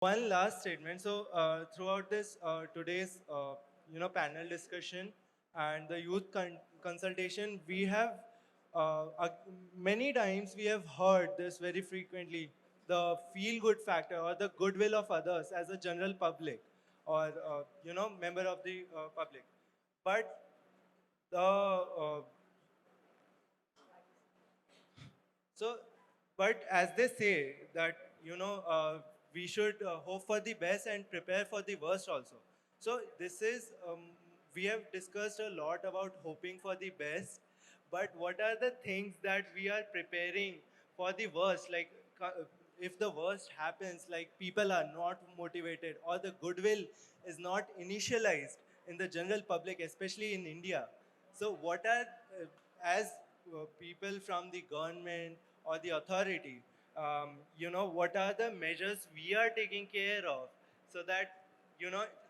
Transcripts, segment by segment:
One last statement. So throughout this today's panel discussion and the youth consultation, we have many times we have heard this very frequently, the feel-good factor or the goodwill of others as a general public or member of the public. But the so, but as they say that we should hope for the best and prepare for the worst also. So this is we have discussed a lot about hoping for the best, but what are the things that we are preparing for the worst? Like if the worst happens, like people are not motivated or the goodwill is not initialized in the general public, especially in India. So what are as people from the government or the authority, what are the measures we are taking care of so that,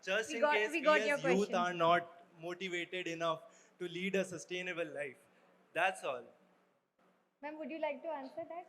just in case We we got your as youth question. are not motivated enough to lead a sustainable life. That's all. Ma'am, would you like to answer that?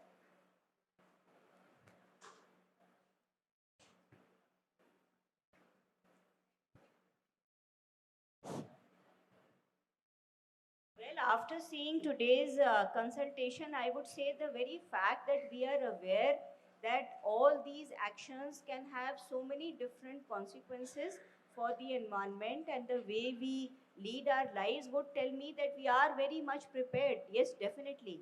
Well, after seeing today's consultation, I would say the very fact that we are aware that all these actions can have so many different consequences for the environment and the way we lead our lives would tell me that we are very much prepared. Yes, definitely.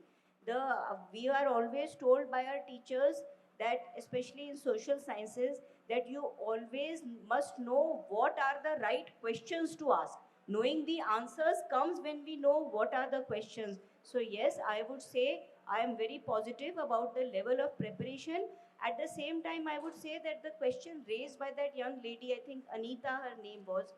We are always told by our teachers that, especially in social sciences, that you always must know what are the right questions to ask. Knowing the answers comes when we know what are the questions. So yes, I would say I am very positive about the level of preparation. At the same time, I would say that the question raised by that young lady, I think Anita, her name was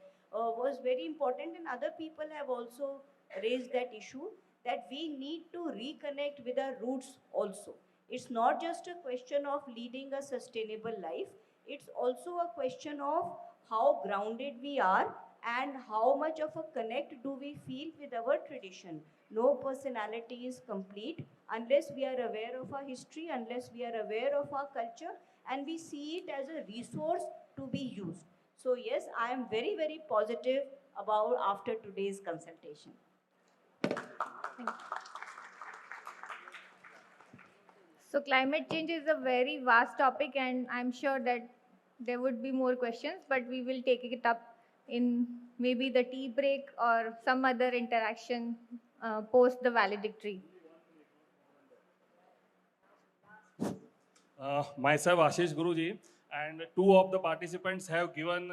very important, and other people have also raised that issue that we need to reconnect with our roots also. It's not just a question of leading a sustainable life, it's also a question of how grounded we are and how much of a connect do we feel with our tradition. No personality is complete unless we are aware of our history, unless we are aware of our culture, and we see it as a resource to be used. So yes, I am very, very positive about after today's consultation. So climate change is a very vast topic, and I'm sure that there would be more questions, but we will take it up in maybe the tea break or some other interaction post the valedictory. Myself, Ashish Guruji, and two of the participants have given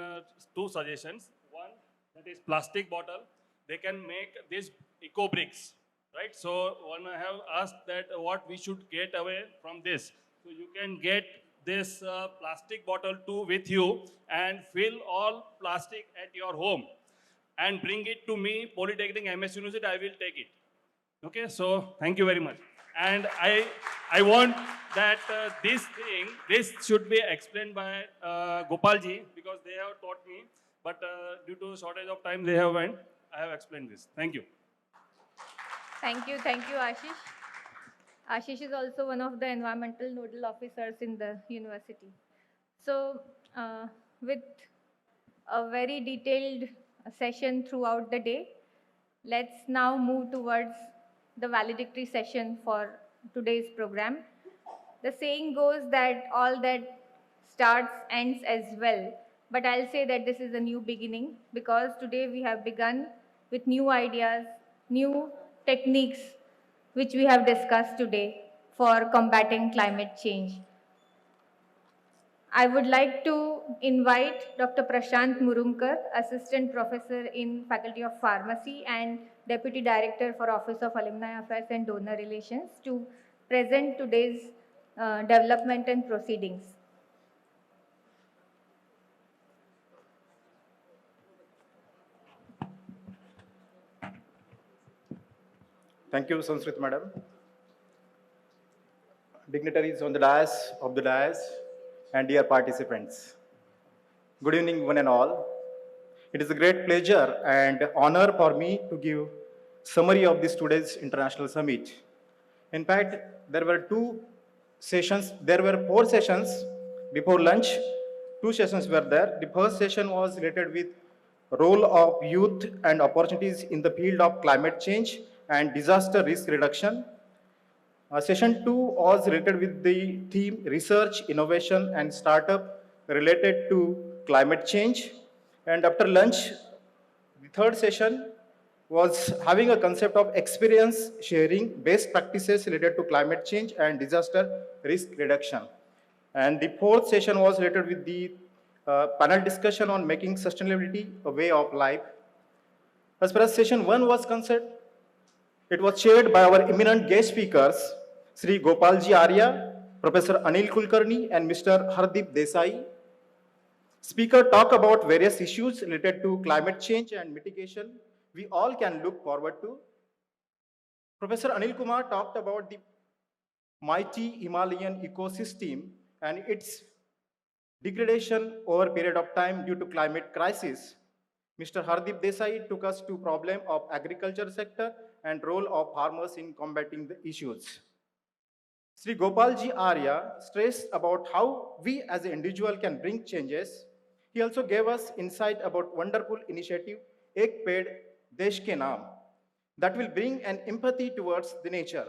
two suggestions. One, that is plastic bottle. They can make these eco bricks, right? So one I have asked that what we should get away from this. So you can get this plastic bottle too with you and fill all plastic at your home and bring it to me, Polytechnic MS University, I will take it. Okay, so thank you very much. And I want that this should be explained by Gopalji because they have taught me, but due to shortage of time, they have went. I have explained this. Thank you. Thank you, Ashish. Ashish is also one of the environmental nodal officers in the university. So, with a very detailed session throughout the day, let's now move towards the valedictory session for today's program. The saying goes that all that starts ends as well, but I'll say that this is a new beginning because today we have begun with new ideas, new techniques which we have discussed today for combating climate change. I would like to invite Dr. Prashant Murumkar, Assistant Professor in Faculty of Pharmacy and Deputy Director for Office of Alumni Affairs and Donor Relations, to present today's development and proceedings. Thank you, Sanskrit Madam. Dignitaries on the dais, and dear participants. Good evening, one and all. It is a great pleasure and honor for me to give summary of this today's International Summit. In fact, there were 4 sessions before lunch, two sessions were there. The first session was related with role of youth and opportunities in the field of climate change and disaster risk reduction. Session 2 was related with the theme research, innovation, and startup related to climate change. And after lunch, the third session was having a concept of experience sharing, best practices related to climate change and disaster risk reduction. And the fourth session was related with the panel discussion on making sustainability a way of life. As far as session 1 was concerned, it was chaired by our eminent guest speakers, Sri Gopalji Arya, Professor Anil Kulkarni, and Mr. Hardeep Desai. Speaker talk about various issues related to climate change and mitigation we all can look forward to. Professor Anil Kumar talked about the mighty Himalayan ecosystem and its degradation over a period of time due to climate crisis. Mr. Hardeep Desai took us to problem of agriculture sector and role of farmers in combating the issues. Sri Gopalji Arya stressed about how we as an individual can bring changes. He also gave us insight about wonderful initiative Ek Ped Desh Ke Naam that will bring an empathy towards the nature.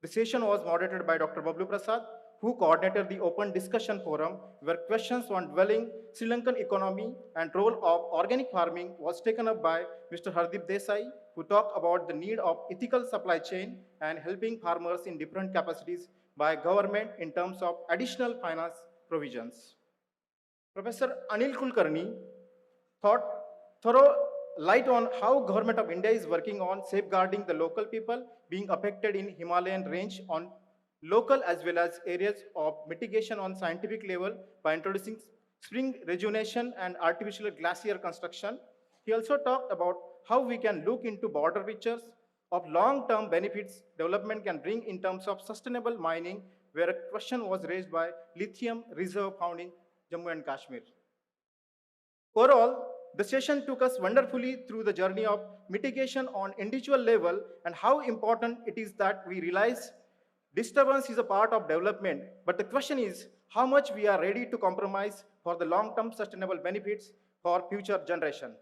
The session was moderated by Dr. Bablu Prasad, who coordinated the open discussion forum where questions on dwelling Sri Lankan economy and role of organic farming was taken up by Mr. Hardeep Desai, who talked about the need of ethical supply chain and helping farmers in different capacities by government in terms of additional finance provisions. Professor Anil Kulkarni thought thorough light on how Government of India is working on safeguarding the local people being affected in Himalayan range on local as well as areas of mitigation on scientific level by introducing spring rejuvenation and artificial glacier construction. He also talked about how we can look into border pictures of long-term benefits development can bring in terms of sustainable mining, where a question was raised by lithium reserve found in Jammu and Kashmir. Overall, the session took us wonderfully through the journey of mitigation on individual level and how important it is that we realize disturbance is a part of development, but the question is how much we are ready to compromise for the long-term sustainable benefits for future generation.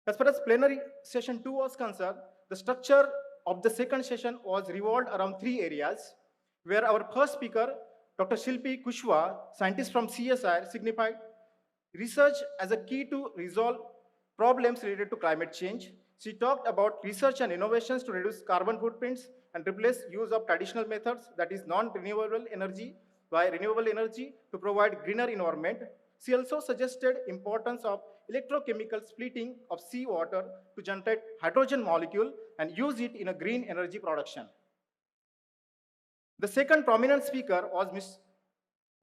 As far as plenary session 2 was concerned, the structure of the second session was revolved around three areas, where our first speaker, Dr. Shilpi Kushwa, scientist from CSIR, signified research as a key to resolve problems related to climate change. She talked about research and innovations to reduce carbon footprints and replace use of traditional methods, that is non-renewable energy, by renewable energy to provide greener environment. She also suggested importance of electrochemical splitting of seawater to generate hydrogen molecule and use it in a green energy production. The second prominent speaker was Ms.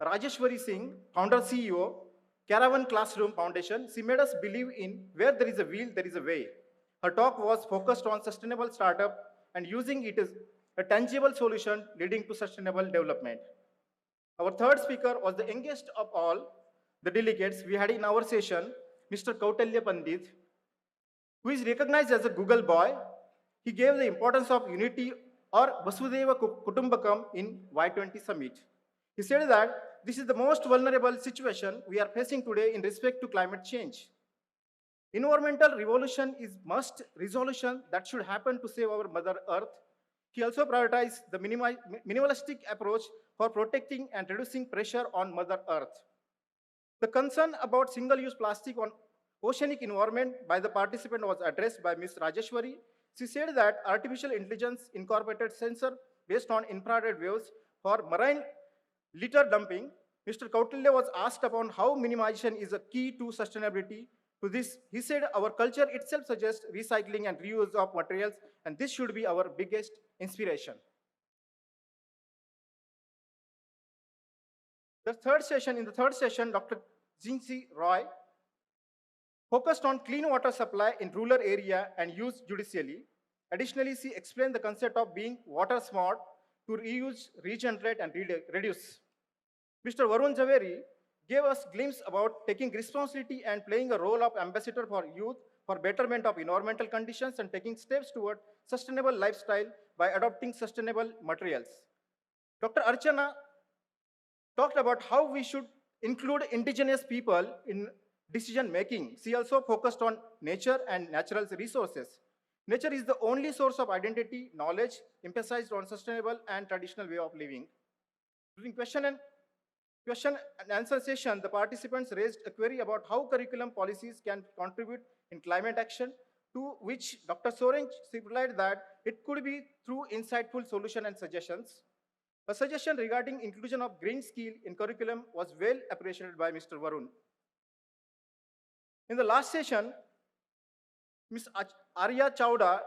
Rajeshwari Singh, founder CEO, Caravan Classroom Foundation. She made us believe in where there is a will, there is a way. Her talk was focused on sustainable startup and using it as a tangible solution leading to sustainable development. Our third speaker was the youngest of all the delegates we had in our session, Mr. Kautalya Pandit, who is recognized as a Google boy. He gave the importance of unity or Vasudhaiva Kutumbakam in Y20 summit. He said that this is the most vulnerable situation we are facing today in respect to climate change. Environmental revolution is must resolution that should happen to save our Mother Earth. He also prioritized the minimalistic approach for protecting and reducing pressure on Mother Earth. The concern about single-use plastic on oceanic environment by the participant was addressed by Ms. Rajeshwari. She said that artificial intelligence incorporated sensor based on infrared waves for marine litter dumping. Mr. Kautilya was asked upon how minimization is a key to sustainability. To this, he said our culture itself suggests recycling and reuse of materials, and this should be our biggest inspiration. In the third session, Dr. Jinsi Roy focused on clean water supply in rural area and use judicially. Additionally, she explained the concept of being water smart to reuse, regenerate, and reduce. Mr. Varun Javeri gave us a glimpse about taking responsibility and playing a role of ambassador for youth for betterment of environmental conditions and taking steps toward sustainable lifestyle by adopting sustainable materials. Dr. Archana talked about how we should include indigenous people in decision making. She also focused on nature and natural resources. Nature is the only source of identity, knowledge, emphasized on sustainable and traditional way of living. During question and answer session, the participants raised a query about how curriculum policies can contribute in climate action, to which Dr. Soren replied that it could be through insightful solutions and suggestions. A suggestion regarding inclusion of green skill in curriculum was well appreciated by Mr. Varun. In the last session, Ms. Arya Chowda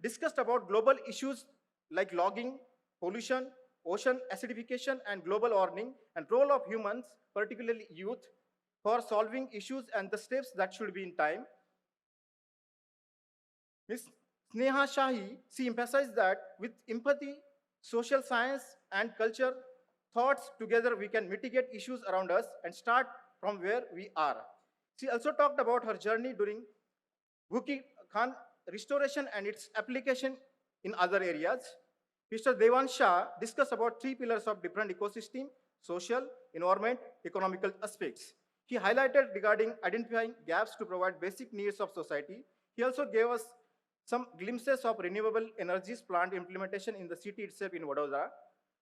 discussed about global issues like logging, pollution, ocean acidification, and global warming, and role of humans, particularly youth, for solving issues and the steps that should be in time. Ms. Sneha Shahi, she emphasized that with empathy, social science, and culture thoughts together, we can mitigate issues around us and start from where we are. She also talked about her journey during Bhuki Khan restoration and its application in other areas. Mr. Devan Shah discussed about three pillars of different ecosystem: social, environment, economical aspects. He highlighted regarding identifying gaps to provide basic needs of society. He also gave us some glimpses of renewable energies plant implementation in the city itself in Vadodara.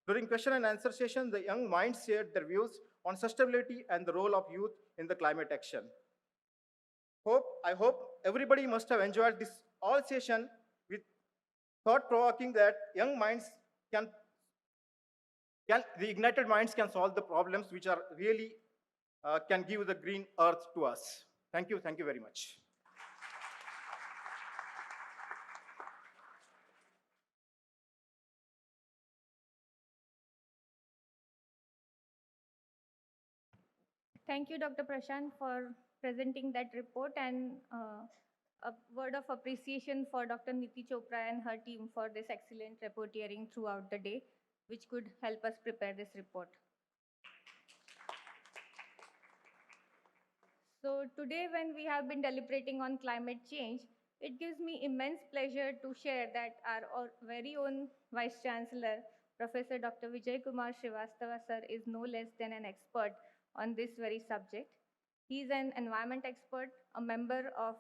During question and answer session, the young minds shared their views on sustainability and the role of youth in the climate action. I hope everybody must have enjoyed this all session with thought-provoking that young minds the ignited minds can solve the problems which are really can give the green earth to us. Thank you very much. Thank you, Dr. Prashant, for presenting that report, and a word of appreciation for Dr. Niti Chopra and her team for this excellent reporting throughout the day, which could help us prepare this report. So today, when we have been deliberating on climate change, it gives me immense pleasure to share that our very own Vice-Chancellor, Professor Dr. Vijay Kumar Srivastava sir, is no less than an expert on this very subject. He is an environment expert, a member of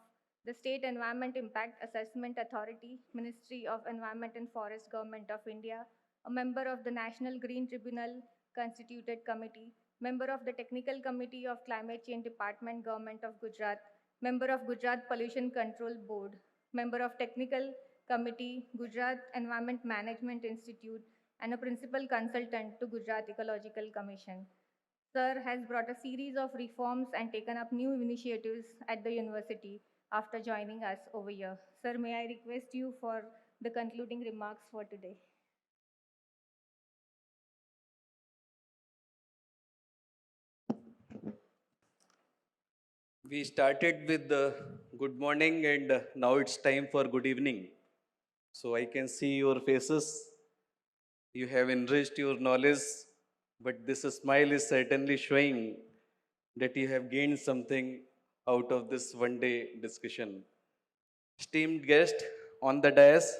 the State Environment Impact Assessment Authority, Ministry of Environment and Forest, Government of India, a member of the National Green Tribunal Constituted Committee, member of the Technical Committee of Climate Change Department, Government of Gujarat, member of Gujarat Pollution Control Board, member of Technical Committee, Gujarat Environment Management Institute, and a principal consultant to Gujarat Ecological Commission. Sir has brought a series of reforms and taken up new initiatives at the university after joining us over here. Sir, may I request you for the concluding remarks for today? We started with good morning, and now it's time for good evening. So I can see your faces. You have enriched your knowledge, but this smile is certainly showing that you have gained something out of this one day discussion. Esteemed guest on the dais,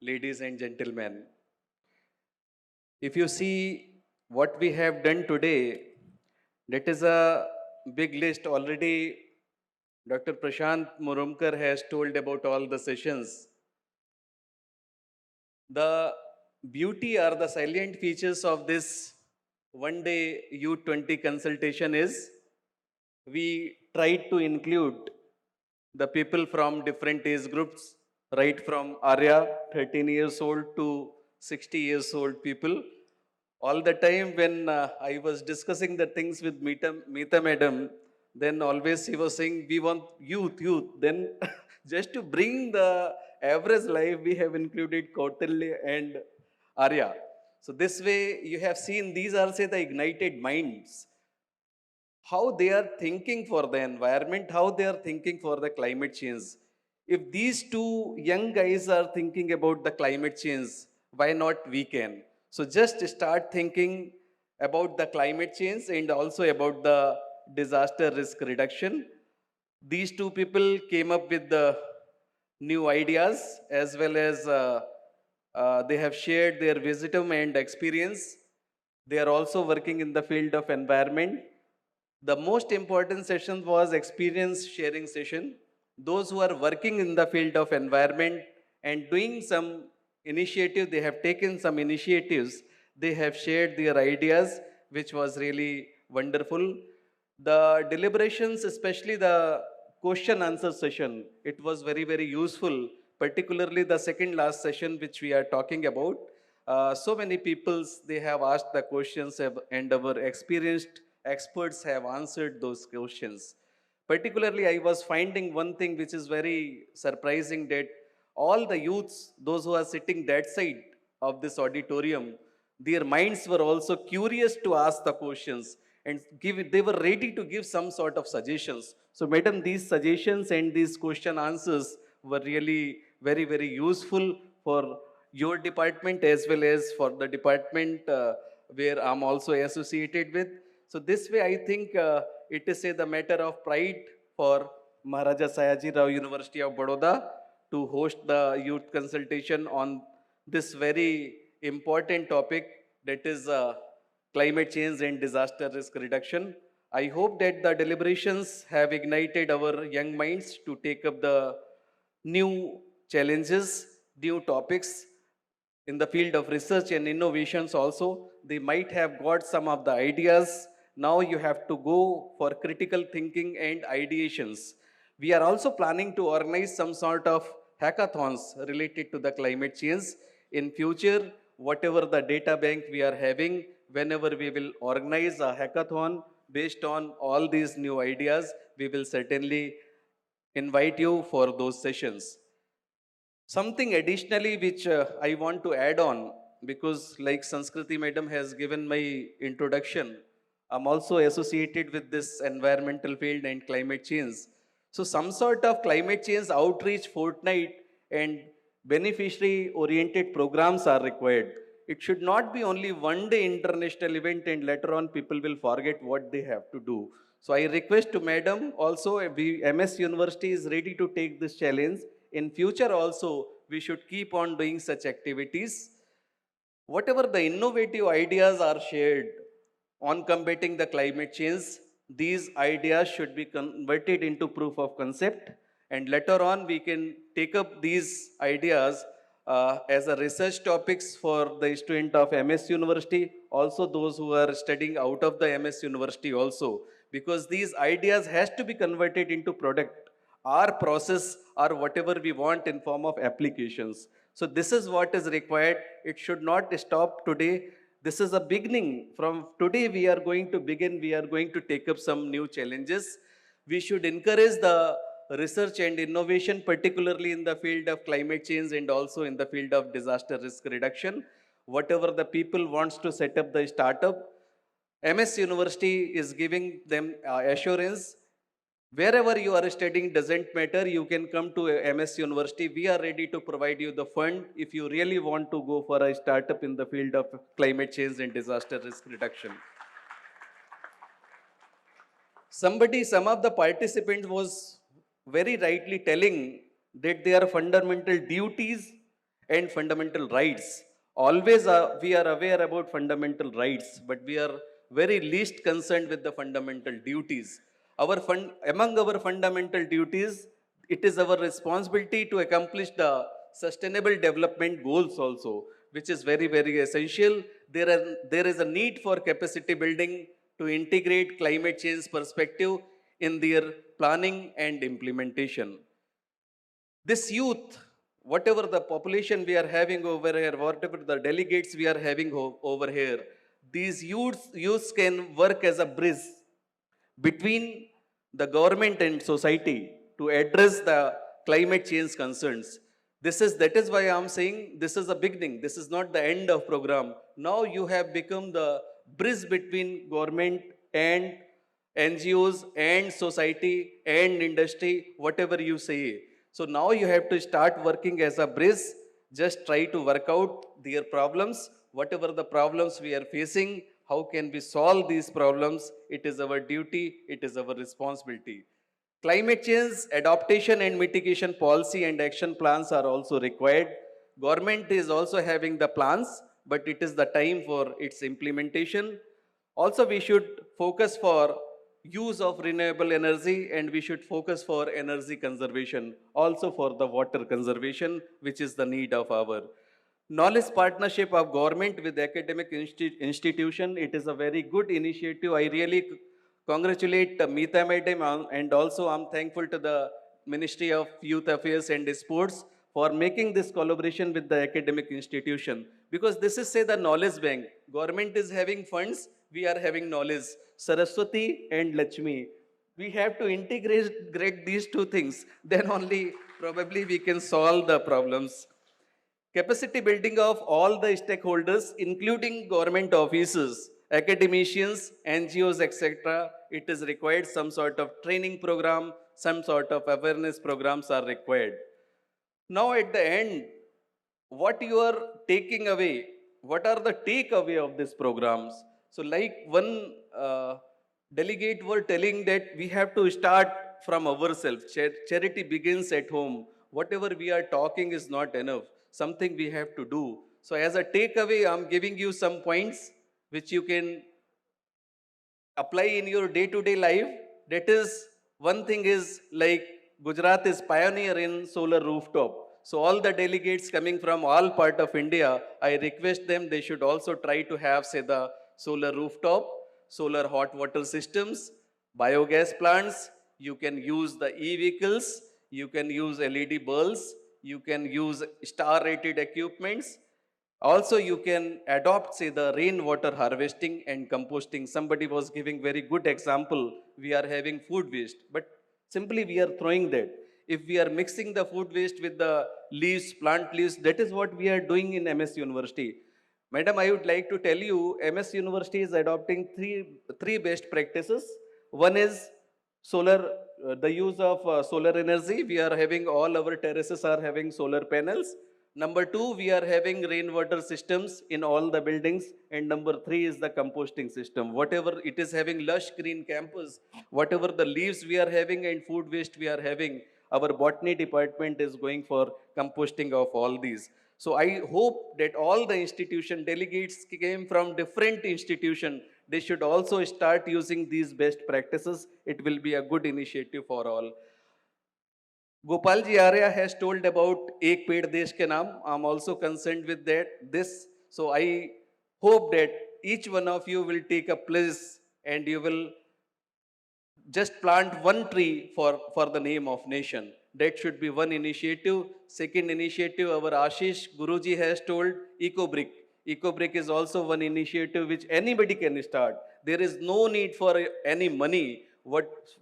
ladies and gentlemen. If you see what we have done today, that is a big list. Already Dr. Prashant Murumkar has told about all the sessions. The beauty or the salient features of this one day U20 consultation is we tried to include the people from different age groups, right from Arya, 13 years old, to 60 years old people. All the time when I was discussing the things with Meeta madam, then always she was saying, we want youth. Then just to bring the average life, we have included Kautilya and Arya. So this way you have seen these are, say, the ignited minds. How they are thinking for the environment, how they are thinking for the climate change. If these two young guys are thinking about the climate change, why not we can? So just start thinking about the climate change and also about the disaster risk reduction. These two people came up with the new ideas, as well as they have shared their wisdom and experience. They are also working in the field of environment. The most important session was experience sharing session. Those who are working in the field of environment and doing some initiative, they have taken some initiatives, they have shared their ideas, which was really wonderful. The deliberations, especially the question answer session, it was very, very useful, particularly the second last session which we are talking about. So many peoples, they have asked the questions and our experienced experts have answered those questions. Particularly, I was finding one thing which is very surprising, that all the youths, those who are sitting that side of this auditorium, their minds were also curious to ask the questions and they were ready to give some sort of suggestions. So, madam, these suggestions and these question answers were really very, very useful for your department as well as for the department where I'm also associated with. So this way, I think it is the matter of pride for Maharaja Sayajirao University of Baroda to host the youth consultation on this very important topic, that is climate change and disaster risk reduction. I hope that the deliberations have ignited our young minds to take up the new challenges, new topics in the field of research and innovations also. They might have got some of the ideas. Now you have to go for critical thinking and ideations. We are also planning to organize some sort of hackathons related to the climate change. In future, whatever the data bank we are having, whenever we will organize a hackathon based on all these new ideas, we will certainly invite you for those sessions. Something additionally which I want to add on, because like Sanskriti madam has given my introduction, I'm also associated with this environmental field and climate change. So some sort of climate change outreach fortnight and beneficiary oriented programs are required. It should not be only one day international event and later on people will forget what they have to do. So I request to madam also, MS University is ready to take this challenge. In future also, we should keep on doing such activities. Whatever the innovative ideas are shared on combating the climate change, these ideas should be converted into proof of concept, and later on we can take up these ideas as a research topics for the student of MS University, also those who are studying out of the MS University also, because these ideas has to be converted into product or process or whatever we want in form of applications. So this is what is required. It should not stop today. This is a beginning. From today we are going to begin, we are going to take up some new challenges. We should encourage the research and innovation, particularly in the field of climate change and also in the field of disaster risk reduction. Whatever the people wants to set up the startup, MS University is giving them assurance. Wherever you are studying doesn't matter, you can come to MS University. We are ready to provide you the fund if you really want to go for a startup in the field of climate change and disaster risk reduction. Some of the participants was very rightly telling that there are fundamental duties and fundamental rights. Always we are aware about fundamental rights, but we are very least concerned with the fundamental duties. Among our fundamental duties, it is our responsibility to accomplish the sustainable development goals also, which is very, very essential. There is a need for capacity building to integrate climate change perspective in their planning and implementation. This youth, whatever the population we are having over here, whatever the delegates we are having over here, these youths can work as a bridge between the government and society to address the climate change concerns. That is why I'm saying this is a beginning. This is not the end of program. Now you have become the bridge between government and NGOs and society and industry, whatever you say. So now you have to start working as a bridge. Just try to work out their problems, whatever the problems we are facing, how can we solve these problems? It is our duty, it is our responsibility. Climate change, adaptation and mitigation policy and action plans are also required. Government is also having the plans, but it is the time for its implementation. Also, we should focus for use of renewable energy, and we should focus for energy conservation, also for the water conservation, which is the need of our knowledge partnership of government with academic institution. It is a very good initiative. I really congratulate Meeta Madam, and also I'm thankful to the Ministry of Youth Affairs and Sports for making this collaboration with the academic institution, because this is, say, the knowledge bank. Government is having funds, we are having knowledge. Saraswati and Lakshmi. We have to integrate these two things, then only probably we can solve the problems. Capacity building of all the stakeholders, including government officers, academicians, NGOs, etc. It is required. Some sort of training program, some sort of awareness programs are required. Now at the end, what you are taking away, what are the takeaway of these programs? So like one delegate were telling that we have to start from ourselves. Charity begins at home. Whatever we are talking is not enough. Something we have to do. So as a takeaway, I'm giving you some points which you can apply in your day-to-day life. That is, one thing is like Gujarat is pioneer in solar rooftop. So all the delegates coming from all part of India, I request them, they should also try to have, say, the solar rooftop, solar hot water systems, biogas plants. You can use the e-vehicles, you can use LED bulbs, you can use star-rated equipments. Also, you can adopt, say, the rainwater harvesting and composting. Somebody was giving very good example. We are having food waste, but simply we are throwing that. If we are mixing the food waste with the leaves, plant leaves, that is what we are doing in MS University. Madam, I would like to tell you, MS University is adopting three best practices. One is solar, the use of solar energy. We are having, all our terraces are having solar panels. Number two, we are having rainwater systems in all the buildings. And number three is the composting system. Whatever it is having lush green campus, whatever the leaves we are having and food waste we are having, our botany department is going for composting of all these. So I hope that all the institution delegates came from different institution, they should also start using these best practices. It will be a good initiative for all. Gopal ji Arya has told about Ek Ped Desh Ke Naam. I'm also concerned with this. So I hope that each one of you will take a place and you will just plant one tree for the name of nation. That should be one initiative. Second initiative, our Ashish Guruji has told, EcoBrick. EcoBrick is also one initiative which anybody can start. There is no need for any money.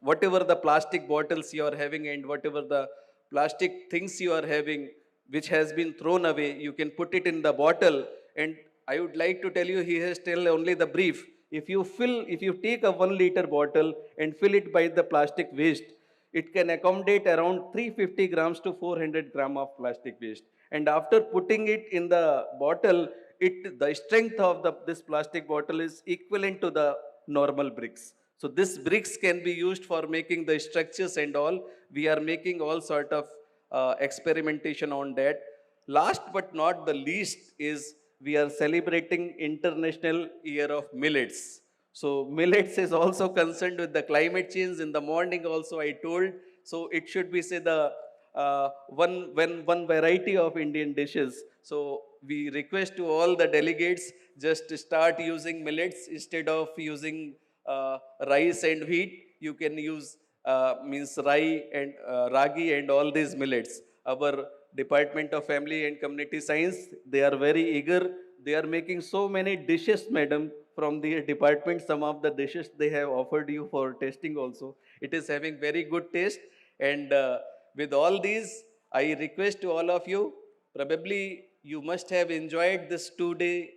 Whatever the plastic bottles you are having and whatever the plastic things you are having, which has been thrown away, you can put it in the bottle. And I would like to tell you, he has tell only the brief. If you take a 1 liter bottle and fill it by the plastic waste, it can accommodate around 350 grams to 400 grams of plastic waste. And after putting it in the bottle, the strength of this plastic bottle is equivalent to the normal bricks. So this bricks can be used for making the structures and all. We are making all sort of experimentation on that. Last but not the least is we are celebrating International Year of Millets. So millets is also concerned with the climate change. In the morning also I told, so it should be, say, the one variety of Indian dishes. So we request to all the delegates just to start using millets instead of using rice and wheat. You can use means rye and ragi and all these millets. Our Department of Family and Community Science, they are very eager. They are making so many dishes, madam, from the department. Some of the dishes they have offered you for testing also. It is having very good taste. And with all these, I request to all of you, probably you must have enjoyed this 2-day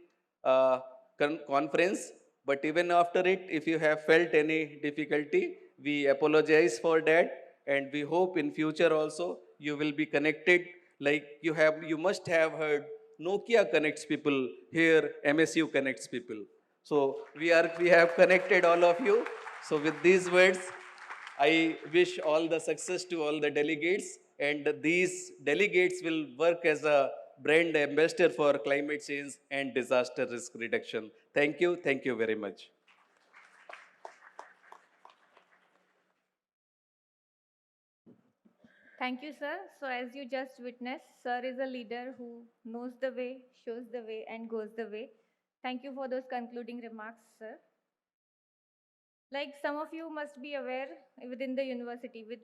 conference. But even after it, if you have felt any difficulty, we apologize for that. And we hope in future also you will be connected. Like you must have heard Nokia connects people, here MSU connects people. So we have connected all of you. So with these words, I wish all the success to all the delegates, and these delegates will work as a brand ambassador for climate change and disaster risk reduction. Thank you. Thank you very much. Thank you, sir. So as you just witnessed, sir is a leader who knows the way, shows the way, and goes the way. Thank you for those concluding remarks, sir. Like some of you must be aware, within the university, with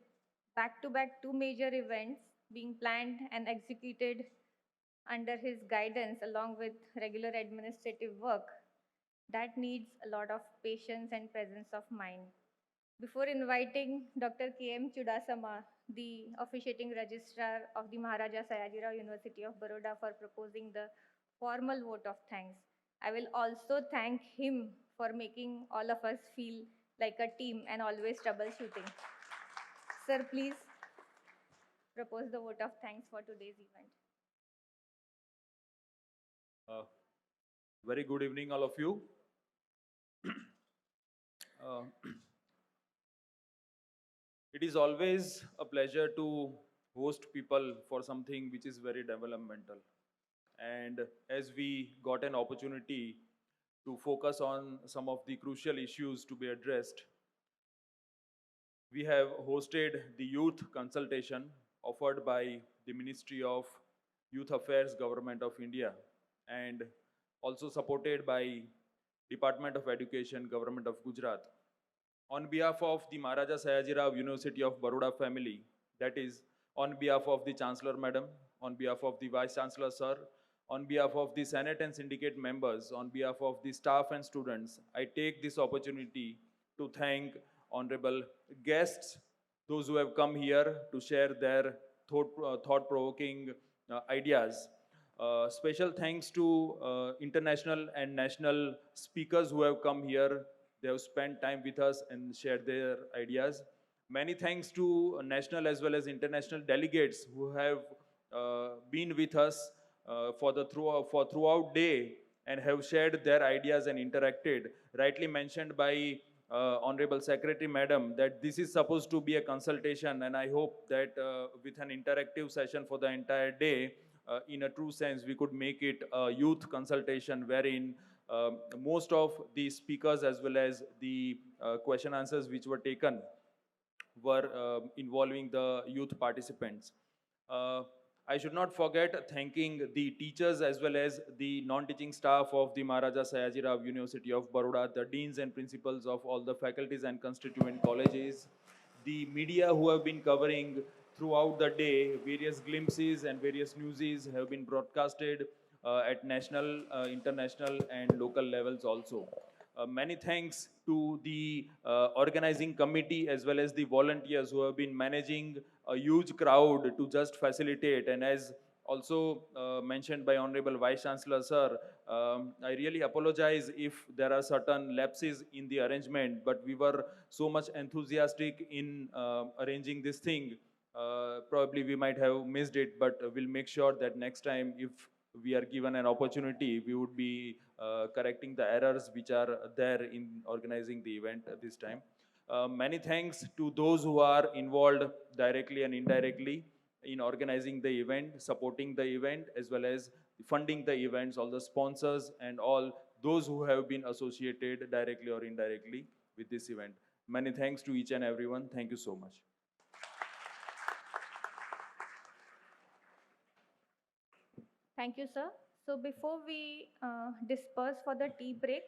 back-to-back two major events being planned and executed under his guidance along with regular administrative work, that needs a lot of patience and presence of mind. Before inviting Dr. K.M. Chudasama, the officiating registrar of the Maharaja Sayajirao University of Baroda, for proposing the formal vote of thanks, I will also thank him for making all of us feel like a team and always troubleshooting. Sir, please propose the vote of thanks for today's event. Uh, Very good evening, all of you. Uh, it is always a pleasure to host people for something which is very developmental. And as we got an opportunity to focus on some of the crucial issues to be addressed, we have hosted the youth consultation offered by the Ministry of Youth Affairs, Government of India, and also supported by Department of Education, Government of Gujarat. On behalf of the Maharaja Sayajirao University of Baroda family, that is, on behalf of the Chancellor Madam, on behalf of the Vice-Chancellor Sir, on behalf of the Senate and Syndicate members, on behalf of the staff and students, I take this opportunity to thank honorable guests, those who have come here to share their thought-provoking ideas. Special thanks to international and national speakers who have come here. They have spent time with us and shared their ideas. Many thanks to national as well as international delegates who have been with us for throughout day and have shared their ideas and interacted. Rightly mentioned by Honorable Secretary Madam that this is supposed to be a consultation, and I hope that with an interactive session for the entire day, in a true sense, we could make it a youth consultation wherein most of the speakers as well as the question answers which were taken were involving the youth participants. Uh, I should not forget thanking the teachers as well as the non-teaching staff of the Maharaja Sayajirao University of Baroda, the deans and principals of all the faculties and constituent colleges, the media who have been covering throughout the day, various glimpses and various newses have been broadcasted at national, international and local levels also. Many thanks to the organizing committee as well as the volunteers who have been managing a huge crowd to just facilitate. And as also mentioned by Honorable Vice Chancellor Sir, I really apologize if there are certain lapses in the arrangement, but we were so much enthusiastic in arranging this thing. Probably we might have missed it, but we'll make sure that next time if we are given an opportunity, we would be correcting the errors which are there in organizing the event this time. Many thanks to those who are involved directly and indirectly in organizing the event, supporting the event, as well as funding the events, all the sponsors and all those who have been associated directly or indirectly with this event. Many thanks to each and everyone. Thank you so much. Thank you, sir. So before we disperse for the tea break,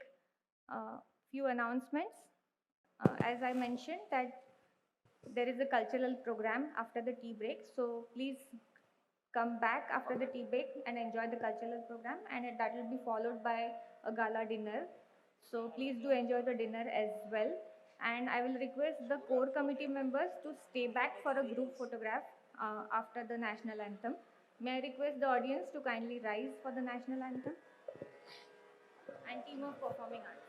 few announcements. As I mentioned that there is a cultural program after the tea break. So please come back after the tea break and enjoy the cultural program, and that will be followed by a gala dinner. So please do enjoy the dinner as well. And I will request the core committee members to stay back for a group photograph after the national anthem. May I request the audience to kindly rise for the national anthem and team of performing arts.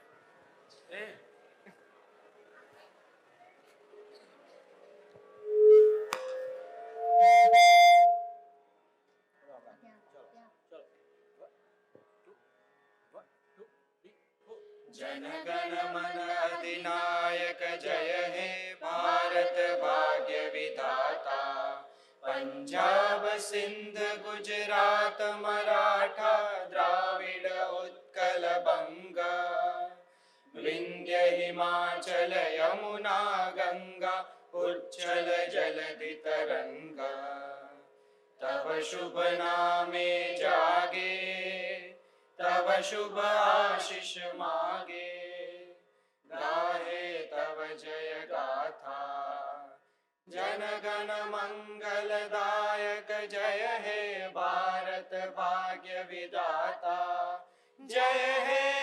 जनगण मन अधिनायक जय हे भारत भाग्य विधाता पंजाब सिंध गुजरात मराठा द्राविड उत्कल बंगा विंध्य हिमाचल यमुना गंगा उच्चल जलधि तरंगा तव शुभ नामे जागे तव शुभ आशीष मागे गाहे तव जय गाथा जन गण मंगलदायक जय हे भारत भाग्य विधाता जय हे